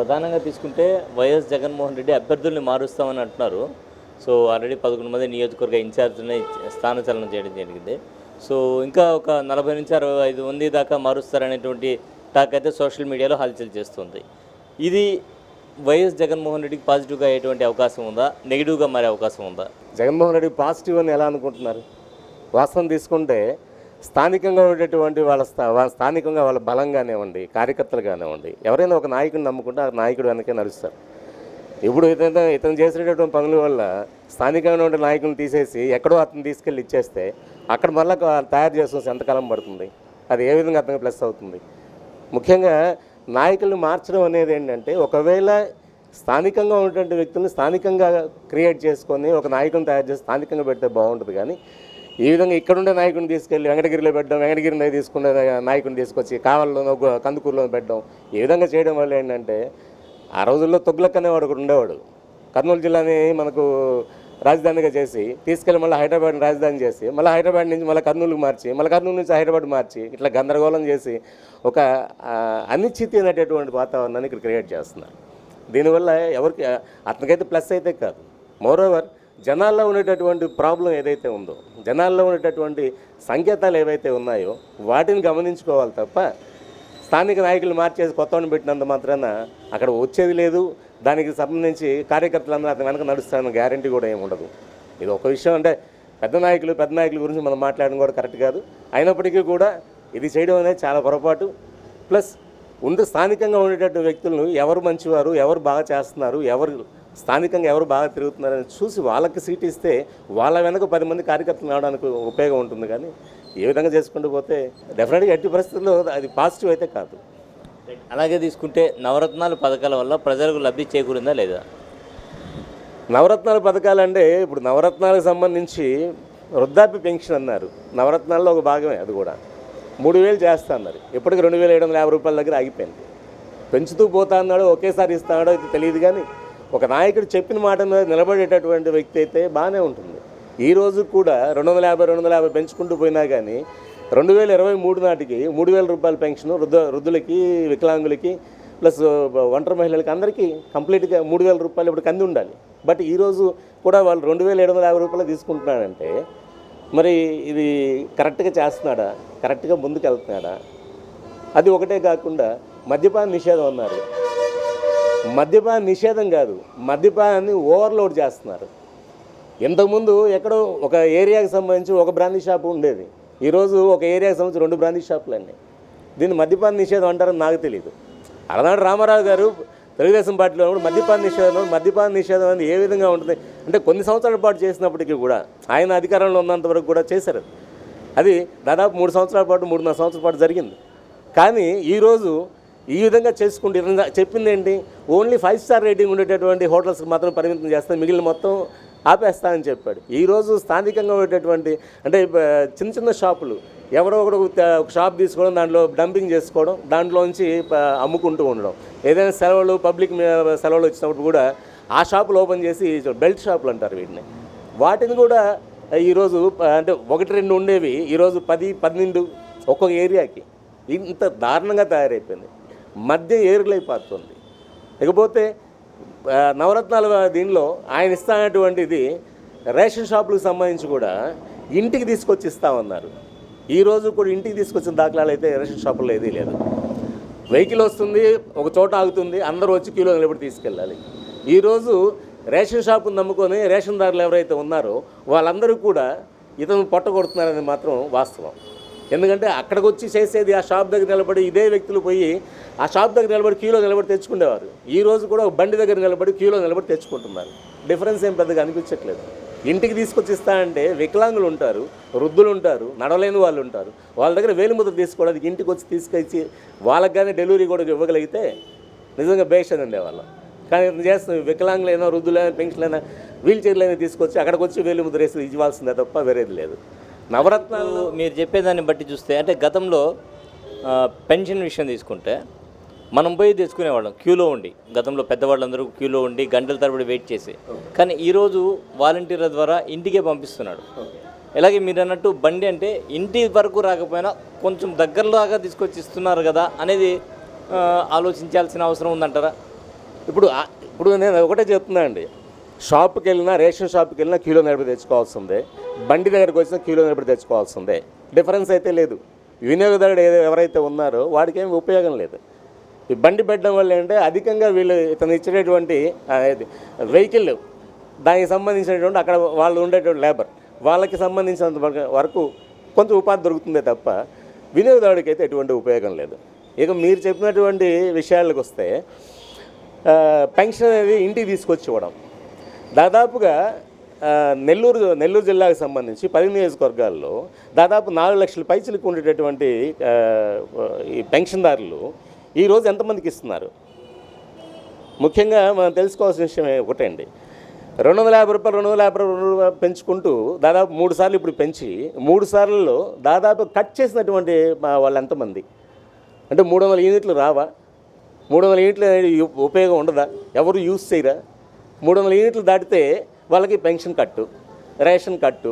ప్రధానంగా తీసుకుంటే వైఎస్ జగన్మోహన్ రెడ్డి అభ్యర్థుల్ని మారుస్తామని అంటున్నారు. సో ఆల్రెడీ 11 మంది నియోజకవర్గ ఇన్ఛార్జ్ని స్థానచలనం చేయడం జరిగింది. సో ఇంకా ఒక 40 నుంచి 65 మంది దాకా మారుస్తారనేటువంటి టాక్ అయితే సోషల్ మీడియాలో హల్చల్ చేస్తుంది. ఇది వైఎస్ జగన్మోహన్ రెడ్డికి పాజిటివ్గా అయ్యేటువంటి అవకాశం ఉందా, నెగిటివ్గా మారే అవకాశం ఉందా? జగన్మోహన్ రెడ్డి పాజిటివ్ అని ఎలా అనుకుంటున్నారు? వాస్తవం తీసుకుంటే స్థానికంగా ఉండేటువంటి స్థానికంగా వాళ్ళ బలం కానివ్వండి, కార్యకర్తలు కానివ్వండి, ఎవరైనా ఒక నాయకుడిని నమ్ముకుంటే ఆ నాయకుడు వెనకే నడుస్తారు. ఇప్పుడు ఇతను చేసేటటువంటి పనుల వల్ల స్థానికంగా ఉండే నాయకులను తీసేసి ఎక్కడో అతను తీసుకెళ్ళి ఇచ్చేస్తే అక్కడ మళ్ళీ తయారు చేసిన ఎంతకాలం పడుతుంది? అది ఏ విధంగా అతనికి ప్లస్ అవుతుంది? ముఖ్యంగా నాయకులను మార్చడం అనేది ఏంటంటే, ఒకవేళ స్థానికంగా ఉన్నటువంటి వ్యక్తులను స్థానికంగా క్రియేట్ చేసుకొని ఒక నాయకుని తయారు చేసి స్థానికంగా పెడితే బాగుంటుంది. కానీ ఈ విధంగా ఇక్కడుండే నాయకుని తీసుకెళ్ళి వెంకటగిరిలో పెట్టడం, వెంకటగిరిలో తీసుకునే నాయకుని తీసుకొచ్చి కావలిలోనో కందుకూరులో పెట్టడం, ఈ విధంగా చేయడం వల్ల ఏంటంటే, ఆ రోజుల్లో తుగ్లక్ అనేవాడు ఒకడు ఉండేవాడు. కర్నూలు జిల్లాని మనకు రాజధానిగా చేసి తీసుకెళ్ళి మళ్ళీ హైదరాబాద్ని రాజధాని చేసి మళ్ళీ హైదరాబాద్ నుంచి మళ్ళీ కర్నూలుకి మార్చి మళ్ళీ కర్నూలు నుంచి హైదరాబాద్ మార్చి ఇట్లా గందరగోళం చేసి ఒక అనిశ్చితి అనేటటువంటి వాతావరణాన్ని ఇక్కడ క్రియేట్ చేస్తున్నారు. దీనివల్ల ఎవరికి అతనికైతే ప్లస్ అయితే కాదు. మోరోవర్ జనాల్లో ఉండేటటువంటి ప్రాబ్లం ఏదైతే ఉందో, జనాల్లో ఉండేటటువంటి సంకేతాలు ఏవైతే ఉన్నాయో వాటిని గమనించుకోవాలి తప్ప స్థానిక నాయకులు మార్చేసి కొత్తవాడిని పెట్టినంత మాత్రాన అక్కడ వచ్చేది లేదు. దానికి సంబంధించి కార్యకర్తలందరూ అతని వెనక నడుస్తారన్న గ్యారంటీ కూడా ఏమి ఉండదు. ఇది ఒక విషయం. అంటే పెద్ద నాయకుల గురించి మనం మాట్లాడడం కూడా కరెక్ట్ కాదు. అయినప్పటికీ కూడా ఇది చేయడం అనేది చాలా పొరపాటు. ప్లస్ స్థానికంగా ఉండేటటువంటి వ్యక్తులను ఎవరు మంచివారు, ఎవరు బాగా చేస్తున్నారు, స్థానికంగా ఎవరు బాగా తిరుగుతున్నారని చూసి వాళ్ళకి సీట్ ఇస్తే వాళ్ళ వెనక 10 మంది కార్యకర్తలు రావడానికి ఉపయోగం ఉంటుంది. కానీ ఏ విధంగా చేసుకుంటూ పోతే డెఫినెట్గా ఎట్టి పరిస్థితుల్లో అది పాజిటివ్ అయితే కాదు. అలాగే తీసుకుంటే నవరత్నాల పథకాల వల్ల ప్రజలకు లబ్ధి చేకూరిందా లేదా? నవరత్నాల పథకాలు అంటే ఇప్పుడు నవరత్నాలకు సంబంధించి వృద్ధాప్య పెన్షన్ అన్నారు. నవరత్నాల్లో ఒక భాగమే అది కూడా. 3000 చేస్తా అన్నారు. ఇప్పటికి 2750 రూపాయల దగ్గర ఆగిపోయింది. పెంచుతూ పోతా అన్నాడు, ఒకేసారి ఇస్తాడో అయితే తెలియదు. కానీ ఒక నాయకుడు చెప్పిన మాట మీద నిలబడేటటువంటి వ్యక్తి అయితే బాగానే ఉంటుంది. ఈ రోజు కూడా 250 పెంచుకుంటూ పోయినా కానీ 2023 నాటికి 3000 రూపాయల పెన్షన్ వృద్ధులకి, వికలాంగులకి, ప్లస్ ఒంటరి మహిళలకి అందరికీ కంప్లీట్గా 3000 రూపాయలు ఇప్పుడు కంది ఉండాలి. బట్ ఈరోజు కూడా వాళ్ళు 2750 రూపాయలు తీసుకుంటున్నాడంటే మరి ఇది కరెక్ట్గా చేస్తున్నాడా, కరెక్ట్గా ముందుకు వెళ్తున్నాడా? అది ఒకటే కాకుండా మద్యపాన నిషేధం అన్నారు. మద్యపాన నిషేధం కాదు, మద్యపానాన్ని ఓవర్లోడ్ చేస్తున్నారు. ఇంతకుముందు ఎక్కడో ఒక ఏరియాకి సంబంధించి ఒక బ్రాందీ షాపు ఉండేది. ఈరోజు ఒక ఏరియాకి సంబంధించి 2 బ్రాందీ షాపులు అన్నీ. దీన్ని మద్యపాన నిషేధం అంటారని నాకు తెలియదు. అలనాడు రామారావు గారు తెలుగుదేశం పార్టీలో మద్యపాన నిషేధం అనేది ఏ విధంగా ఉంటుంది అంటే కొన్ని సంవత్సరాల పాటు చేసినప్పటికీ కూడా ఆయన అధికారంలో ఉన్నంత వరకు కూడా చేశారు. అది దాదాపు 3 సంవత్సరాల పాటు 3.5 సంవత్సరాల పాటు జరిగింది. కానీ ఈరోజు ఈ విధంగా చేసుకుంటే చెప్పింది ఏంటి? ఓన్లీ 5 స్టార్ రేటింగ్ ఉండేటటువంటి హోటల్స్కి మాత్రం పరిమితం చేస్తాను, మిగిలిన మొత్తం ఆపేస్తానని చెప్పాడు. ఈరోజు స్థానికంగా ఉండేటటువంటి అంటే చిన్న షాపులు ఎవరో ఒకడు ఒక షాప్ తీసుకోవడం, దాంట్లో డంపింగ్ చేసుకోవడం, దాంట్లోంచి అమ్ముకుంటూ ఉండడం. ఏదైనా సెలవులు, పబ్లిక్ సెలవులు వచ్చినప్పుడు కూడా ఆ షాపులు ఓపెన్ చేసి బెల్ట్ షాపులు అంటారు వీటిని. వాటిని కూడా ఈరోజు అంటే 1-2 ఉండేవి ఈరోజు 10-12 ఒక్కొక్క ఏరియాకి. ఇంత దారుణంగా తయారైపోయింది. మధ్య ఏరులైపోతుంది. ఇకపోతే నవరత్నాల దీనిలో ఆయన ఇస్తానటువంటిది రేషన్ షాపులకు సంబంధించి కూడా ఇంటికి తీసుకొచ్చి ఇస్తామన్నారు. ఈరోజు కూడా ఇంటికి తీసుకొచ్చిన దాఖలాలు అయితే రేషన్ షాపుల్లో ఏదీ లేదు. వెహికల్ వస్తుంది, ఒక చోట ఆగుతుంది, అందరూ వచ్చి క్యూలో నిలబడి తీసుకెళ్ళాలి. ఈరోజు రేషన్ షాపును నమ్ముకొని రేషన్దారులు ఎవరైతే ఉన్నారో వాళ్ళందరూ కూడా ఇతను పొట్టగొడుతున్నారని మాత్రం వాస్తవం. ఎందుకంటే అక్కడికి వచ్చి చేసేది ఆ షాప్ దగ్గర నిలబడి ఇదే వ్యక్తులు పోయి ఆ షాప్ దగ్గర నిలబడి క్యూలో నిలబడి తెచ్చుకునేవారు. ఈరోజు కూడా బండి దగ్గర నిలబడి క్యూలో నిలబడి తెచ్చుకుంటున్నారు. డిఫరెన్స్ ఏం పెద్దగా అనిపించట్లేదు. ఇంటికి తీసుకొచ్చి ఇస్తానంటే వికలాంగులు ఉంటారు, వృద్ధులు ఉంటారు, నడవలేని వాళ్ళు ఉంటారు. వాళ్ళ దగ్గర వేలిముద్ర తీసుకోవడానికి ఇంటికి వచ్చి తీసుకొచ్చి వాళ్ళకి కానీ డెలివరీ కూడా ఇవ్వగలిగితే నిజంగా బేషన్ ఉండేవాళ్ళం. కానీ చేస్తున్నాం వికలాంగులైనా, వృద్ధులైనా, పెన్షన్లైనా, వీల్ చైర్లైనా తీసుకొచ్చి అక్కడికి వచ్చి వేలిముద్ర వేసి ఇవ్వాల్సిందే తప్ప వేరేది లేదు. నవరత్నాలు మీరు చెప్పేదాన్ని బట్టి చూస్తే అంటే గతంలో పెన్షన్ విషయం తీసుకుంటే మనం పోయి తెచ్చుకునేవాళ్ళం క్యూలో ఉండి. గతంలో పెద్దవాళ్ళందరూ క్యూలో ఉండి గంటల తరబడి వెయిట్ చేసి. కానీ ఈరోజు వాలంటీర్ల ద్వారా ఇంటికే పంపిస్తున్నాడు. అలాగే మీరు అన్నట్టు బండి అంటే ఇంటి వరకు రాకపోయినా కొంచెం దగ్గరలాగా తీసుకొచ్చి ఇస్తున్నారు కదా అనేది ఆలోచించాల్సిన అవసరం ఉందంటారా? ఇప్పుడు నేను ఒకటే చెప్తున్నా అండి, షాప్కి వెళ్ళినా, రేషన్ షాప్కి వెళ్ళినా క్యూలో నిలబడి తెచ్చుకోవాల్సిందే, బండి దగ్గరికి వచ్చినా క్యూలో నిలబడి తెచ్చుకోవాల్సిందే. డిఫరెన్స్ అయితే లేదు. వినియోగదారుడు ఎవరైతే ఉన్నారో వాడికి ఏమి ఉపయోగం లేదు. ఈ బండి పెట్టడం వల్ల ఏంటంటే అధికంగా వీళ్ళు ఇతను ఇచ్చేటటువంటి వెహికల్, దానికి సంబంధించినటువంటి అక్కడ వాళ్ళు ఉండేటువంటి లేబర్, వాళ్ళకి సంబంధించినంత వరకు కొంచెం ఉపాధి దొరుకుతుందే తప్ప వినియోగదారుడికి అయితే ఎటువంటి ఉపయోగం లేదు. ఇక మీరు చెప్పినటువంటి విషయాలకు వస్తే, పెన్షన్ అనేది ఇంటికి తీసుకొచ్చి ఇవ్వడం, దాదాపుగా నెల్లూరు జిల్లాకు సంబంధించి 10 నియోజకవర్గాల్లో దాదాపు 4 లక్షల పైచలకు ఉండేటటువంటి ఈ పెన్షన్దారులు ఈరోజు ఎంతమందికి ఇస్తున్నారు? ముఖ్యంగా మనం తెలుసుకోవాల్సిన విషయం ఒకటే అండి, 250 రూపాయలు పెంచుకుంటూ దాదాపు 3 సార్లు ఇప్పుడు పెంచి 3 సార్లలో దాదాపు కట్ చేసినటువంటి వాళ్ళు ఎంతమంది? అంటే 300 యూనిట్లు రావా? 300 యూనిట్లు అనేది ఉపయోగం ఉండదా? ఎవరు యూజ్ చేయరా? 300 యూనిట్లు దాటితే వాళ్ళకి పెన్షన్ కట్టు, రేషన్ కట్టు,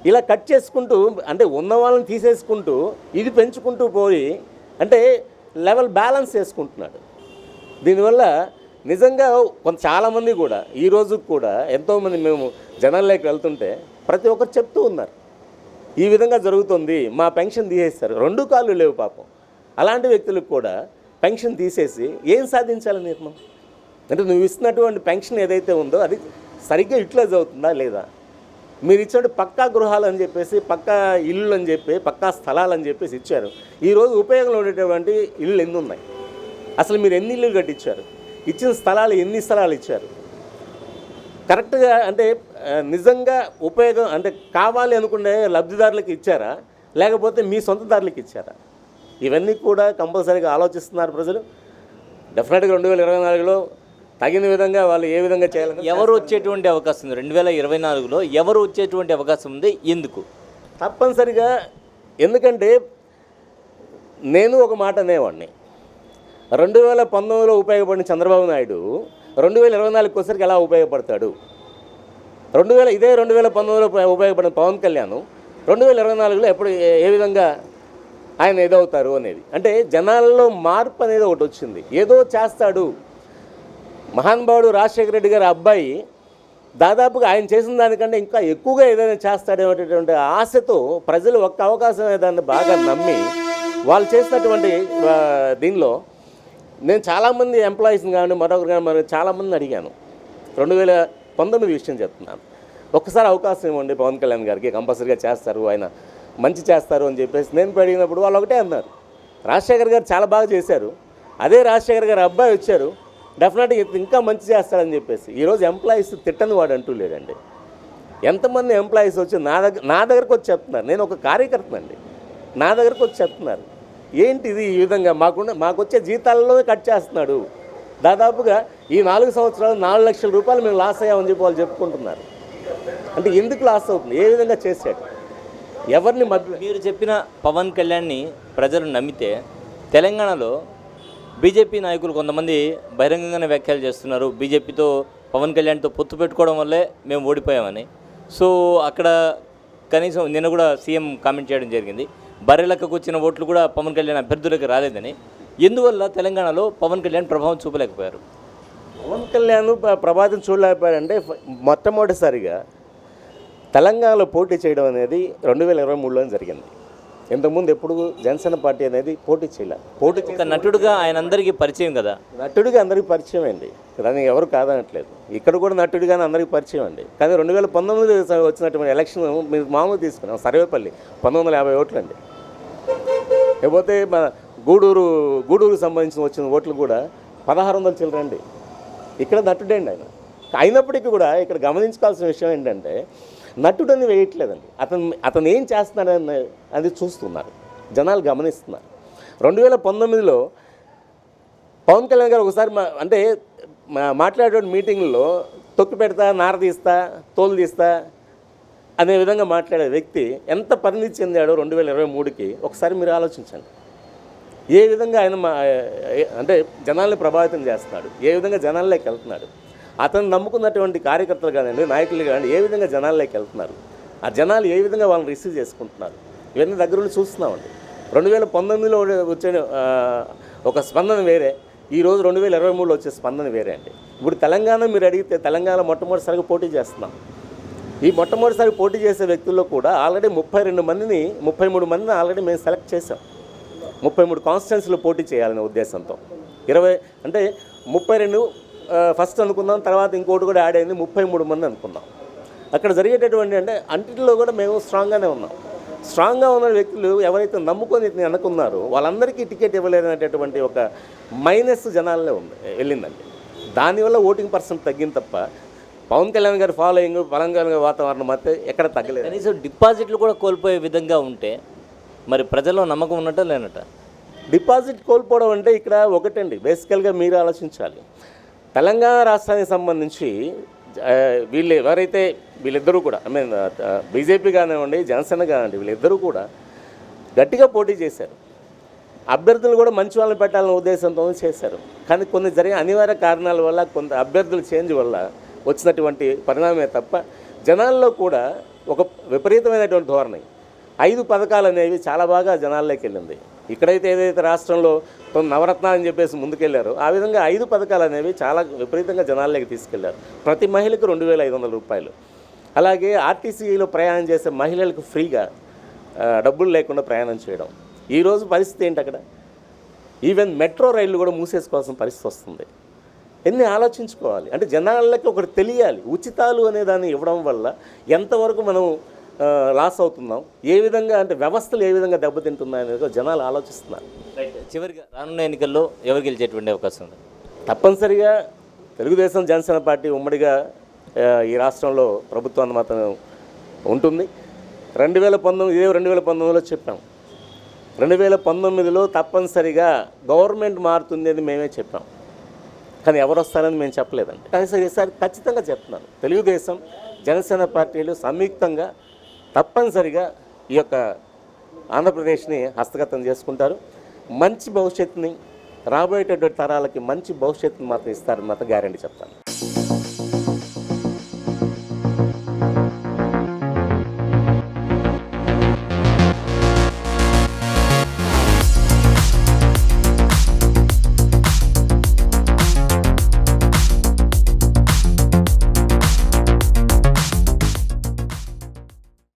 ఇలా కట్ చేసుకుంటూ, అంటే ఉన్న వాళ్ళని తీసేసుకుంటూ ఇది పెంచుకుంటూ పోయి అంటే లెవెల్ బ్యాలెన్స్ చేసుకుంటున్నాడు. దీనివల్ల నిజంగా చాలామంది కూడా ఈ రోజు కూడా ఎంతోమంది మేము జనాల్లోకి వెళ్తుంటే ప్రతి ఒక్కరు చెప్తూ ఉన్నారు, ఈ విధంగా జరుగుతుంది, మా పెన్షన్ తీసేస్తారు. 2 కాళ్ళు లేవు పాపం. అలాంటి వ్యక్తులకు కూడా పెన్షన్ తీసేసి ఏం సాధించాలి నిర్ణయం? అంటే నువ్వు ఇస్తున్నటువంటి పెన్షన్ ఏదైతే ఉందో అది సరిగ్గా యూటిలైజ్ అవుతుందా లేదా? మీరు ఇచ్చినట్టు పక్కా గృహాలు అని చెప్పేసి, పక్కా ఇల్లు అని చెప్పి, పక్కా స్థలాలు అని చెప్పేసి ఇచ్చారు. ఈరోజు ఉపయోగంలో ఉండేటువంటి ఇళ్ళు ఎన్ని ఉన్నాయి? అసలు మీరు ఎన్ని ఇల్లు కట్టించారు? ఇచ్చిన స్థలాలు ఎన్ని స్థలాలు ఇచ్చారు? కరెక్ట్గా అంటే నిజంగా ఉపయోగం అంటే కావాలి అనుకునే లబ్ధిదారులకు ఇచ్చారా, లేకపోతే మీ సొంతదారులకు ఇచ్చారా? ఇవన్నీ కూడా కంపల్సరీగా ఆలోచిస్తున్నారు ప్రజలు. డెఫినెట్గా 2024లో తగిన విధంగా వాళ్ళు ఏ విధంగా చేయాలని, ఎవరు వచ్చేటువంటి అవకాశం ఉంది 2024లో? ఎవరు వచ్చేటువంటి అవకాశం ఉంది? ఎందుకు? తప్పనిసరిగా, ఎందుకంటే నేను ఒక మాట అనేవాడిని, 2019లో ఉపయోగపడిన చంద్రబాబు నాయుడు 2024కి వచ్చేసరికి ఎలా ఉపయోగపడతాడు? 2019లో ఉపయోగపడిన పవన్ కళ్యాణ్ 2024లో ఎప్పుడు ఏ విధంగా ఆయన ఏదవుతారు అనేది. అంటే జనాల్లో మార్పు అనేది ఒకటి వచ్చింది, ఏదో చేస్తాడు. మహానుభావుడు రాజశేఖర రెడ్డి గారి అబ్బాయి దాదాపుగా ఆయన చేసిన దానికంటే ఇంకా ఎక్కువగా ఏదైనా చేస్తాడనేటటువంటి ఆశతో ప్రజలు ఒక్క అవకాశం దాన్ని బాగా నమ్మి వాళ్ళు చేసినటువంటి దీనిలో నేను చాలామంది ఎంప్లాయీస్ని కానీ మరొకరు కానీ చాలామందిని అడిగాను. 2019 విషయం చెప్తున్నాను. ఒక్కసారి అవకాశం ఇవ్వండి పవన్ కళ్యాణ్ గారికి, కంపల్సరీగా చేస్తారు, ఆయన మంచి చేస్తారు అని చెప్పేసి నేను అడిగినప్పుడు వాళ్ళు ఒకటే అన్నారు, రాజశేఖర్ గారు చాలా బాగా చేశారు, అదే రాజశేఖర్ గారు అబ్బాయి వచ్చారు, డెఫినెట్గా ఇంకా మంచి చేస్తాడని చెప్పేసి. ఈరోజు ఎంప్లాయీస్ తిట్టని వాడు అంటూ లేడండి. ఎంతమంది ఎంప్లాయీస్ వచ్చి నా దగ్గరకు వచ్చి చెప్తున్నారు, నేను ఒక కార్యకర్తనండి, నా దగ్గరకు వచ్చి చెప్తున్నారు, ఏంటిది ఈ విధంగా మాకు వచ్చే జీతాలలోనే కట్ చేస్తున్నాడు. దాదాపుగా ఈ 4 సంవత్సరాలు 4 లక్షల రూపాయలు మేము లాస్ అయ్యామని చెప్పి వాళ్ళు చెప్పుకుంటున్నారు. అంటే ఎందుకు లాస్ అవుతుంది? ఏ విధంగా చేశాడు? ఎవరిని మీరు చెప్పిన పవన్ కళ్యాణ్ని ప్రజలు నమ్మితే తెలంగాణలో బీజేపీ నాయకులు కొంతమంది బహిరంగంగానే వ్యాఖ్యలు చేస్తున్నారు, బీజేపీతో పవన్ కళ్యాణ్తో పొత్తు పెట్టుకోవడం వల్లే మేము ఓడిపోయామని. సో అక్కడ కనీసం నిన్న కూడా సీఎం కామెంట్ చేయడం జరిగింది, బర్రెలకు వచ్చిన ఓట్లు కూడా పవన్ కళ్యాణ్ అభ్యర్థులకు రాలేదని. ఎందువల్ల తెలంగాణలో పవన్ కళ్యాణ్ ప్రభావం చూపలేకపోయారు? పవన్ కళ్యాణ్ ప్రభావితం చూడలేకపోయారంటే, మొట్టమొదటిసారిగా తెలంగాణలో పోటీ చేయడం అనేది 2023లో జరిగింది. ఇంతకుముందు ఎప్పుడు జనసేన పార్టీ అనేది పోటీ చేయలేదు. ఒక నటుడుగా ఆయన అందరికీ పరిచయం కదా. నటుడిగా అందరికీ పరిచయం అండి, దాన్ని ఎవరు కాదనట్లేదు. ఇక్కడ కూడా నటుడిగానే అందరికీ పరిచయం అండి. కానీ 2019 వచ్చినటువంటి ఎలక్షన్ మీరు మామూలు తీసుకున్నాం, సర్వేపల్లి 1950 ఓట్లు అండి. లేకపోతే మన గూడూరుకు సంబంధించిన వచ్చిన ఓట్లు కూడా 1600 చిల్లరండి. ఇక్కడ నటుడే అండి ఆయన. అయినప్పటికీ కూడా ఇక్కడ గమనించుకోవాల్సిన విషయం ఏంటంటే, నటుడని వేయట్లేదండి, అతను ఏం చేస్తున్నాడని అది చూస్తున్నారు, జనాలు గమనిస్తున్నారు. 2019లో పవన్ కళ్యాణ్ గారు ఒకసారి మాట్లాడే మీటింగ్లో తొక్కి పెడతా, నార తీస్తా, తోలు తీస్తా అనే విధంగా మాట్లాడే వ్యక్తి ఎంత పరిణితి చెందాడో 2023కి ఒకసారి మీరు ఆలోచించండి. ఏ విధంగా ఆయన అంటే జనాల్ని ప్రభావితం చేస్తున్నాడు, ఏ విధంగా జనాల్లోకి వెళ్తున్నాడు, అతను నమ్ముకున్నటువంటి కార్యకర్తలు కానివ్వండి, నాయకులు కానివ్వండి, ఏ విధంగా జనాల్లోకి వెళ్తున్నారు, ఆ జనాలు ఏ విధంగా వాళ్ళని రిసీవ్ చేసుకుంటున్నారు, ఇవన్నీ దగ్గరుండి చూస్తున్నామండి. 2019లో వచ్చే ఒక స్పందన వేరే, ఈరోజు 2023లో వచ్చే స్పందన వేరే అండి. ఇప్పుడు తెలంగాణ మీరు అడిగితే తెలంగాణ మొట్టమొదటిసారిగా పోటీ చేస్తున్నాం. ఈ మొట్టమొదటిసారి పోటీ చేసే వ్యక్తుల్లో కూడా ఆల్రెడీ 33 మందిని ఆల్రెడీ మేము సెలెక్ట్ చేసాం. 33 కాన్స్టిట్యున్సీలో పోటీ చేయాలనే ఉద్దేశంతో 20 అంటే 32 ఫస్ట్ అనుకుందాం, తర్వాత ఇంకోటి కూడా యాడ్ అయింది, 33 మంది అనుకుందాం. అక్కడ జరిగేటటువంటి అంటే అన్నింటిలో కూడా మేము స్ట్రాంగ్గానే ఉన్నాం. స్ట్రాంగ్గా ఉన్న వ్యక్తులు ఎవరైతే నమ్ముకొని అనుకున్నారో వాళ్ళందరికీ టికెట్ ఇవ్వలేనటువంటి ఒక మైనస్ జనాలనే ఉంది వెళ్ళిందండి. దానివల్ల ఓటింగ్ పర్సెంట్ తగ్గింది తప్ప పవన్ కళ్యాణ్ గారి ఫాలోయింగ్ తెలంగాణ వాతావరణం అయితే ఎక్కడ తగ్గలేదు. కనీసం డిపాజిట్లు కూడా కోల్పోయే విధంగా ఉంటే మరి ప్రజల్లో నమ్మకం ఉన్నట్ట లేనట? డిపాజిట్ కోల్పోవడం అంటే ఇక్కడ ఒకటండి, బేసికల్గా మీరు ఆలోచించాలి. తెలంగాణ రాష్ట్రానికి సంబంధించి వీళ్ళు ఎవరైతే వీళ్ళిద్దరూ కూడా బీజేపీ కానివ్వండి, జనసేన కానివ్వండి, వీళ్ళిద్దరూ కూడా గట్టిగా పోటీ చేశారు. అభ్యర్థులు కూడా మంచి వాళ్ళని పెట్టాలనే ఉద్దేశంతో చేశారు. కానీ కొన్ని జరిగిన అనివార్య కారణాల వల్ల, కొంత అభ్యర్థుల చేంజ్ వల్ల వచ్చినటువంటి పరిణామమే తప్ప జనాల్లో కూడా ఒక విపరీతమైనటువంటి ధోరణి. 5 పథకాలు అనేవి చాలా బాగా జనాల్లోకి వెళ్ళింది. ఇక్కడైతే ఏదైతే రాష్ట్రంలో నవరత్నాలు అని చెప్పేసి ముందుకెళ్లారో ఆ విధంగా 5 పథకాలు అనేవి చాలా విపరీతంగా జనాల్లోకి తీసుకెళ్లారు. ప్రతి మహిళకు 2,500 రూపాయలు. అలాగే ఆర్టీసీలో ప్రయాణం చేసే మహిళలకు ఫ్రీగా డబ్బులు లేకుండా ప్రయాణం చేయడం. ఈరోజు పరిస్థితి ఏంటి అక్కడ? ఈవెన్ మెట్రో రైళ్లు కూడా మూసేసుకోవాల్సిన పరిస్థితి వస్తుంది. ఎన్ని ఆలోచించుకోవాలి అంటే జనాలకి ఒకటి తెలియాలి. ఉచితాలు అనే దాన్ని ఇవ్వడం వల్ల ఎంతవరకు మనం లాస్ అవుతున్నాం, ఏ విధంగా అంటే వ్యవస్థలు ఏ విధంగా దెబ్బతింటున్నాయి అనేది జనాలు ఆలోచిస్తున్నారు. చివరిగా రానున్న ఎన్నికల్లో ఎవరు గెలిచేటువంటి అవకాశం ఉంది? తప్పనిసరిగా తెలుగుదేశం జనసేన పార్టీ ఉమ్మడిగా ఈ రాష్ట్రంలో ప్రభుత్వాన్ని మాత్రం ఉంటుంది. 2019లో చెప్పాం. 2019లో తప్పనిసరిగా గవర్నమెంట్ మారుతుంది అని మేమే చెప్పాం. కానీ ఎవరు వస్తారని మేము చెప్పలేదండి. కానీ ఈసారి ఖచ్చితంగా చెప్తున్నాను, తెలుగుదేశం జనసేన పార్టీలు సంయుక్తంగా తప్పనిసరిగా ఈ యొక్క ఆంధ్రప్రదేశ్ని హస్తగతం చేసుకుంటారు. మంచి భవిష్యత్తుని, రాబోయేటటువంటి తరాలకి మంచి భవిష్యత్తుని మాత్రం ఇస్తారని మాత్రం గ్యారెంటీ చెప్తాను.